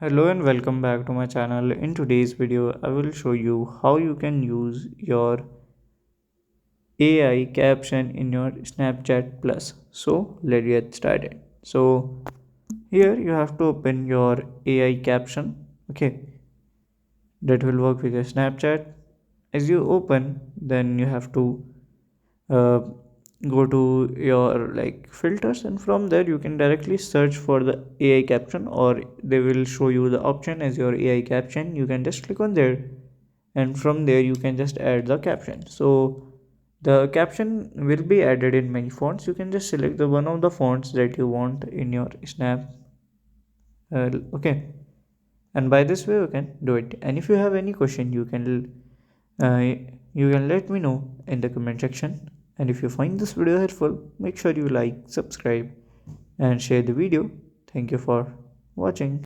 Hello and welcome back to my channel. In today's video, I will show you how you can use your AI caption in your Snapchat Plus. So let's get started. So here you have to open your AI caption. Okay, that will work with your Snapchat. As you open, then you have to uh, go to your filters, and from there you can directly search for the AI caption, or they will show you the option as your AI caption. You can just click on there, and from there you can just add the caption. So the caption will be added in many fonts. You can just select the one of the fonts that you want in your snap. Okay, and by this way you can do it. And if you have any question, uh, you can let me know in the comment section. And if you find this video helpful, make sure you like, subscribe, and share the video. Thank you for watching.